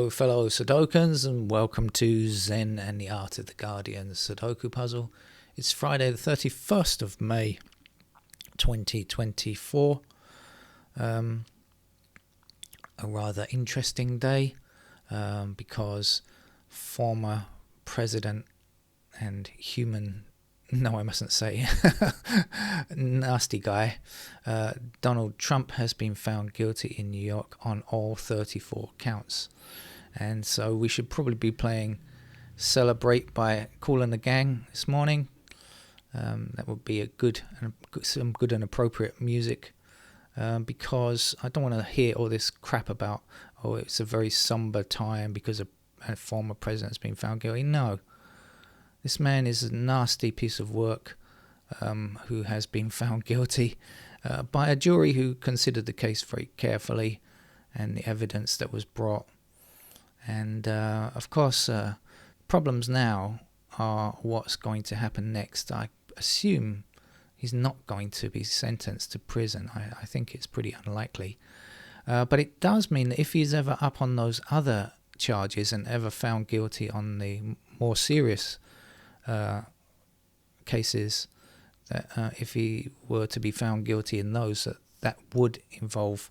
Hello, fellow Sudokans, and welcome to Zen and the Art of the Guardian Sudoku puzzle. It's Friday the 31st of May 2024. A rather interesting day because former president and I mustn't say, nasty guy, Donald Trump has been found guilty in New York on all 34 counts. And so we should probably be playing Celebrate by Kool and the Gang this morning. That would be some good and appropriate music because I don't want to hear all this crap about, it's a very somber time because a former president's been found guilty. No. This man is a nasty piece of work who has been found guilty by a jury who considered the case very carefully and the evidence that was brought. And of course, problems now are what's going to happen next. I assume he's not going to be sentenced to prison. I think it's pretty unlikely. But it does mean that if he's ever up on those other charges and ever found guilty on the more serious cases, that if he were to be found guilty in those, that would involve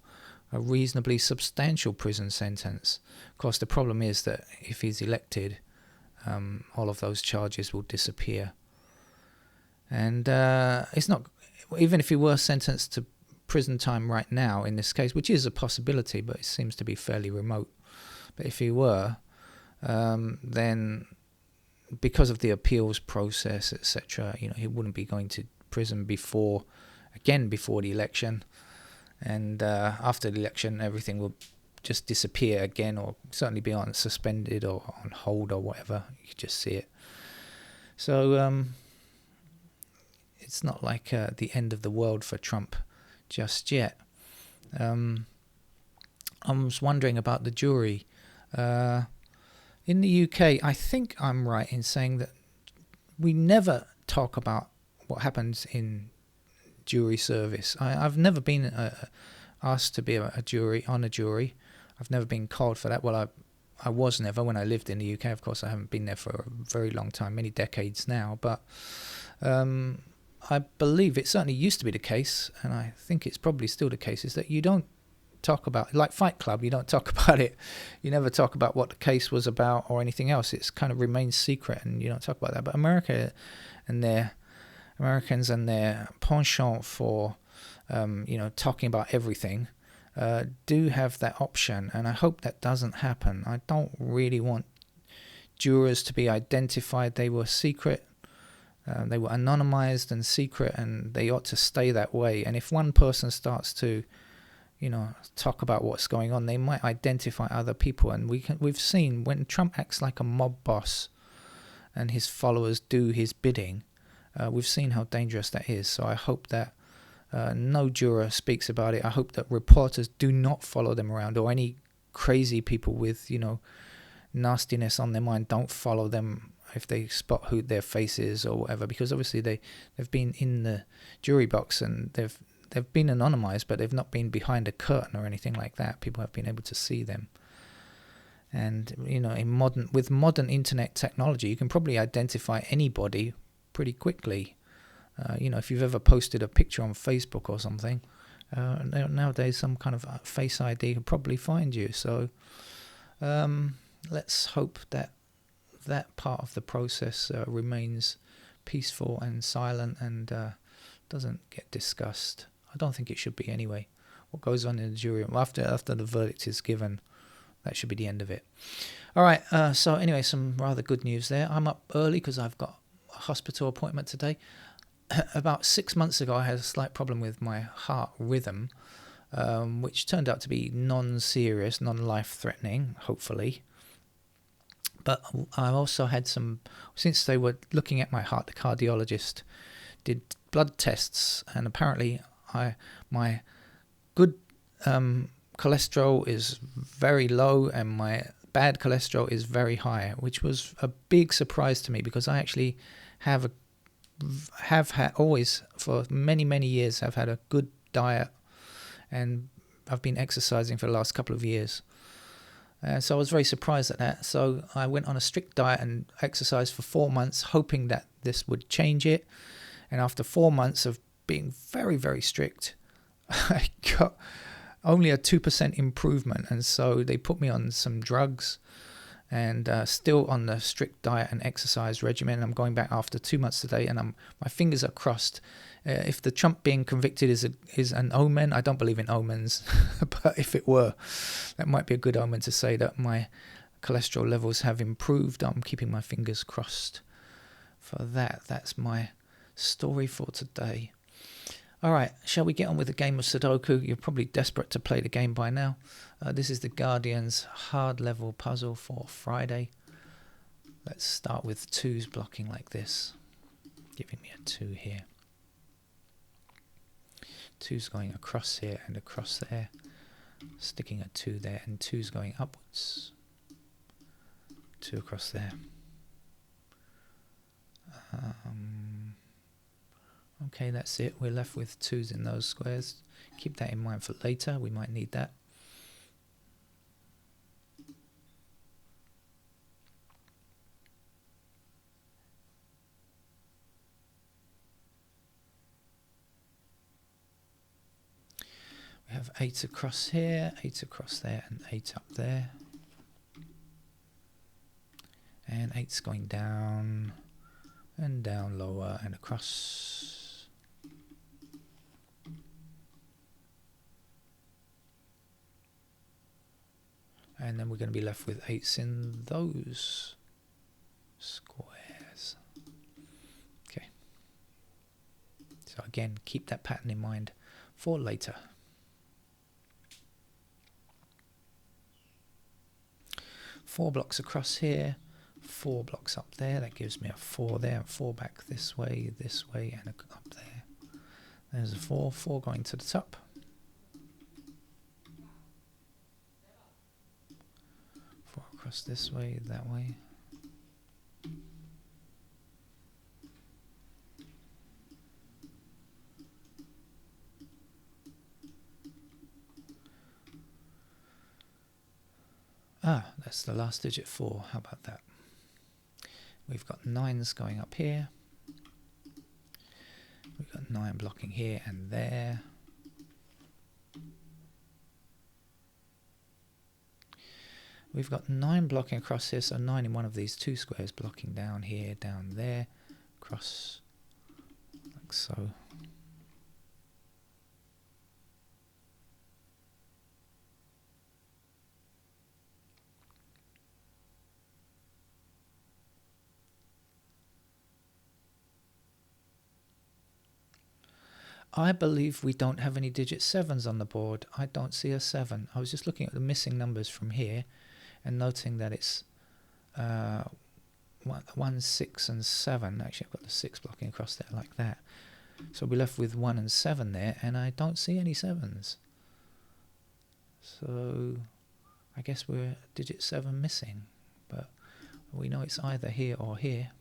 a reasonably substantial prison sentence. Of course, the problem is that if he's elected, all of those charges will disappear. And it's not, even if he were sentenced to prison time right now in this case, which is a possibility, but it seems to be fairly remote. But if he were, then because of the appeals process, etc., he wouldn't be going to prison before the election, and after the election, everything will just disappear again, or certainly be on suspended or on hold or whatever. You could just see it. So it's not like the end of the world for Trump just yet. I was wondering about the jury. In the UK, I think I'm right in saying that we never talk about what happens in jury service. I've never been asked to be a jury. I've never been called for that. Well, I was never when I lived in the UK. Of course, I haven't been there for a very long time, many decades now. But I believe it certainly used to be the case, and I think it's probably still the case, is that you don't talk about, like Fight Club, you don't talk about it. You never talk about what the case was about or anything else. It's kind of remains secret, and you don't talk about that. But Americans and their penchant for talking about everything do have that option, and I hope that doesn't happen. I don't really want jurors to be identified. They were secret. They were anonymized and secret, and they ought to stay that way. And if one person starts to talk about what's going on, they might identify other people. And we've seen when Trump acts like a mob boss and his followers do his bidding, we've seen how dangerous that is. So I hope that no juror speaks about it. I hope that reporters do not follow them around, or any crazy people with nastiness on their mind don't follow them if they spot who their face is or whatever, because obviously they've been in the jury box and they've been anonymized, but they've not been behind a curtain or anything like that. People have been able to see them. And with modern internet technology, you can probably identify anybody pretty quickly. If you've ever posted a picture on Facebook or something, nowadays some kind of Face ID can probably find you. So let's hope that part of the process remains peaceful and silent and doesn't get discussed. I don't think it should be anyway. What goes on in the jury room after the verdict is given, that should be the end of it. All right, so anyway, some rather good news there. I'm up early because I've got a hospital appointment today. About 6 months ago, I had a slight problem with my heart rhythm, which turned out to be non-serious, non-life-threatening, hopefully. But I also had since they were looking at my heart, the cardiologist did blood tests, and apparently my good cholesterol is very low and my bad cholesterol is very high, which was a big surprise to me because I actually have had always for many years have had a good diet, and I've been exercising for the last couple of years. So I was very surprised at that. So I went on a strict diet and exercised for 4 months, hoping that this would change it. And after 4 months of being very, very strict, I got only a 2% improvement. And so they put me on some drugs, and still on the strict diet and exercise regimen. I'm going back after 2 months today, and my fingers are crossed. If the Trump being convicted is an omen, I don't believe in omens, but if it were, that might be a good omen to say that my cholesterol levels have improved. I'm keeping my fingers crossed for that. That's my story for today. All right, shall we get on with the game of Sudoku? You're probably desperate to play the game by now. This is the Guardian's hard level puzzle for Friday. Let's start with 2s blocking like this, giving me a 2 here. 2's going across here and across there, sticking a 2 there, and 2's going upwards. 2 across there. Okay, that's it. We're left with 2's in those squares. Keep that in mind for later. We might need that. We have 8 across here, 8 across there, and 8 up there. And 8's going down and down lower and across. And then we're going to be left with 8's in those squares. Okay. So again, keep that pattern in mind for later. 4 blocks across here, 4 blocks up there. That gives me a 4 there, and 4 back this way, and up there. There's a 4, 4 going to the top. 4 across this way, that way. Ah, that's the last digit, 4. How about that? We've got 9's going up here. We've got 9 blocking here and there. We've got 9 blocking across here, so 9 in one of these 2 squares, blocking down here, down there, across, like so. I believe we don't have any digit 7's on the board. I don't see a 7. I was just looking at the missing numbers from here and noting that it's 1, 6 and 7. Actually, I've got the 6 blocking across there like that. So we're left with 1 and 7 there, and I don't see any 7's. So I guess we're digit 7 missing, but we know it's either here or here,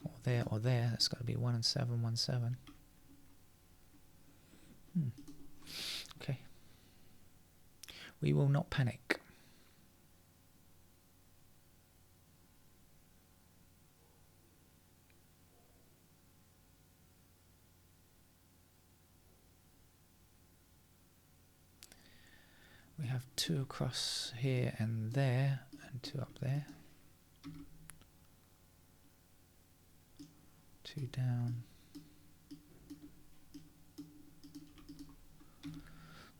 or there or there. That's got to be 1 and 7, 1, 7. Okay. We will not panic. We have 2 across here and there, and 2 up there. 2 down.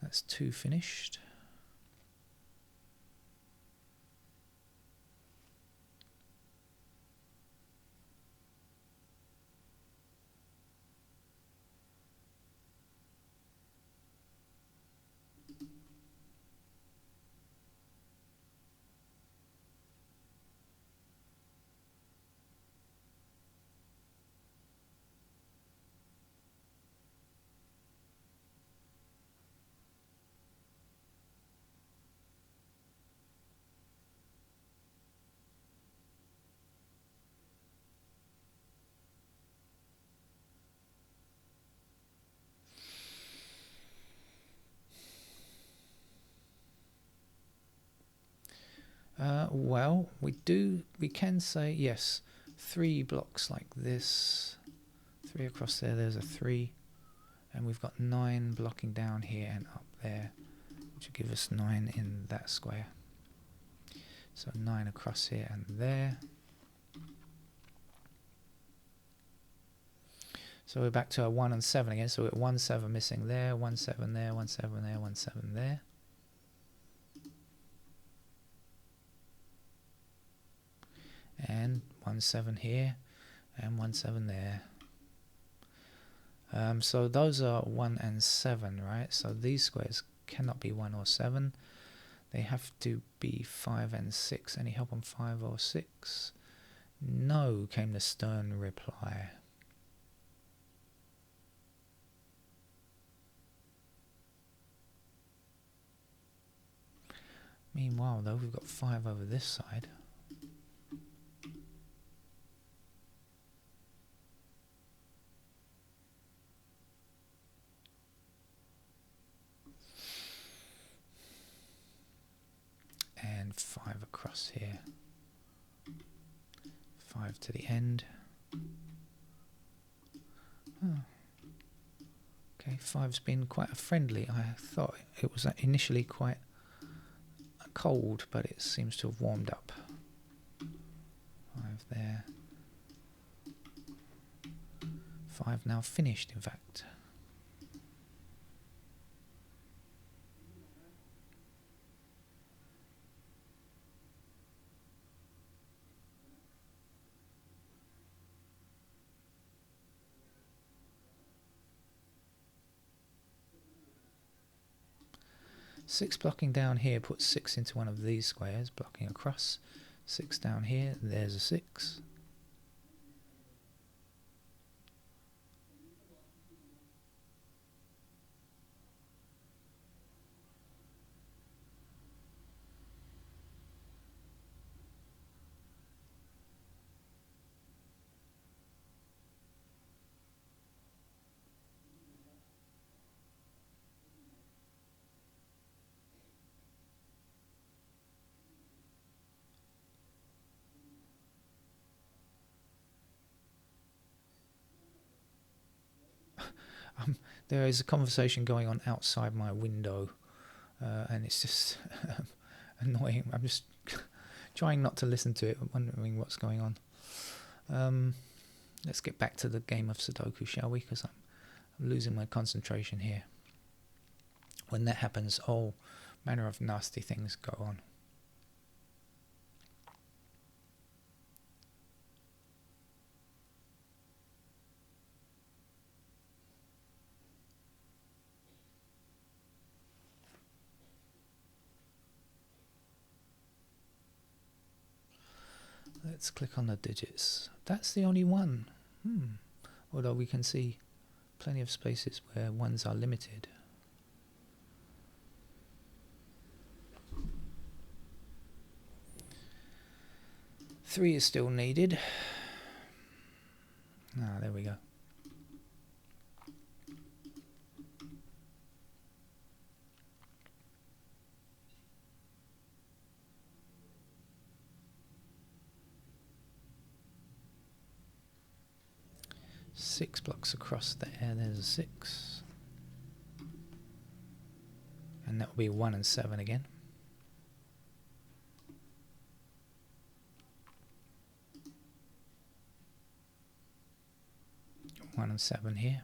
That's 2 finished. Well, we can say yes, 3 blocks like this, 3 across there, there's a 3, and we've got 9 blocking down here and up there, which will give us 9 in that square. So 9 across here and there. So we're back to a 1 and 7 again, so we're 1 7 missing there, 1 7 there, 1 7 there, 1 7 there. And 1 7 here, and 1 7 there. So those are 1 and 7, right? So these squares cannot be 1 or 7. They have to be 5 and 6. Any help on 5 or 6? No, came the stern reply. Meanwhile, though, we've got 5 over this side. And 5 across here. 5 to the end. Oh. Okay, 5's been quite friendly. I thought it was initially quite cold, but it seems to have warmed up. 5 there. 5 now finished, in fact. Six blocking down here puts 6 into one of these squares, blocking across. 6 down here, there's a 6. There is a conversation going on outside my window, and it's just annoying. I'm just trying not to listen to it, wondering what's going on. Let's get back to the game of Sudoku, shall we? Because I'm losing my concentration here. When that happens, all manner of nasty things go on. Let's click on the digits. That's the only one. Although we can see plenty of spaces where ones are limited. Three is still needed. There we go. Six blocks across there, there's a 6. And that will be 1 and 7 again. One and 7 here.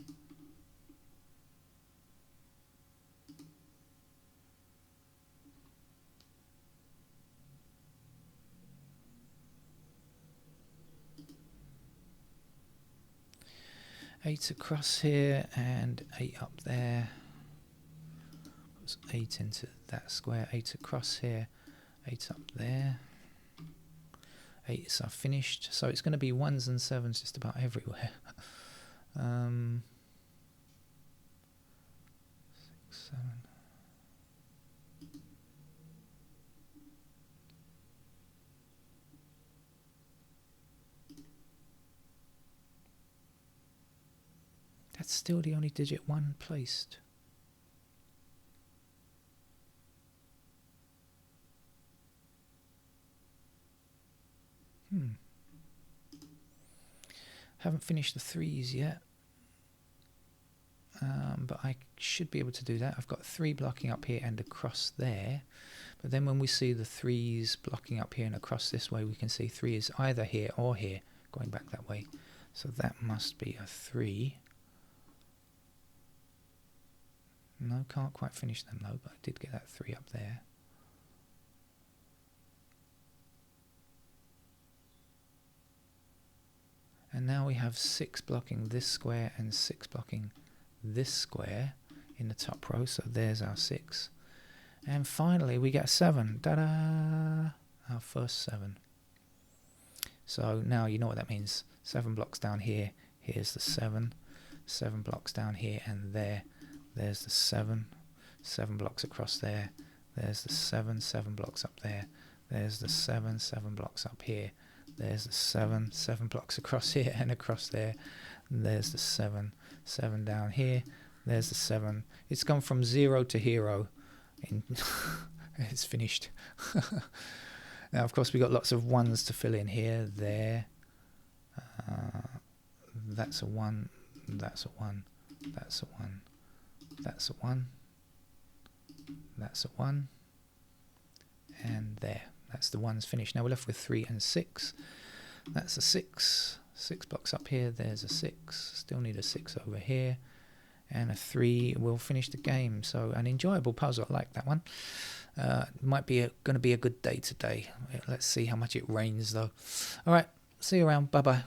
Eight across here and 8 up there. Puts 8 into that square. 8 across here, 8 up there. 8s are finished, so it's going to be 1s and 7s just about everywhere. 6, 7. That's still the only digit 1 placed. Haven't finished the 3s yet. But I should be able to do that. I've got 3 blocking up here and across there. But then when we see the 3s blocking up here and across this way, we can see 3 is either here or here, going back that way. So that must be a 3. No, can't quite finish them though, but I did get that 3 up there. And now we have 6 blocking this square and 6 blocking this square in the top row. So there's our 6. And finally we get a 7. Ta-da! Our first 7. So now you know what that means. 7 blocks down here. Here's the 7. 7 blocks down here and there. There's the 7. 7 blocks across there. There's the 7. 7 blocks up there. There's the 7. 7 blocks up here. There's the 7. 7 blocks across here and across there. And there's the 7. 7 down here. There's the 7. It's gone from 0 to hero. It's finished. Now, of course, we've got lots of 1s to fill in here, there. That's a 1. That's a 1. That's a 1. That's a 1. That's a 1. And there. That's the 1s finished. Now we're left with 3 and 6. That's a 6. 6 blocks up here. There's a 6. Still need a 6 over here. And a 3 will finish the game. So an enjoyable puzzle. I like that one. Might be going to be a good day today. Let's see how much it rains though. All right. See you around. Bye bye.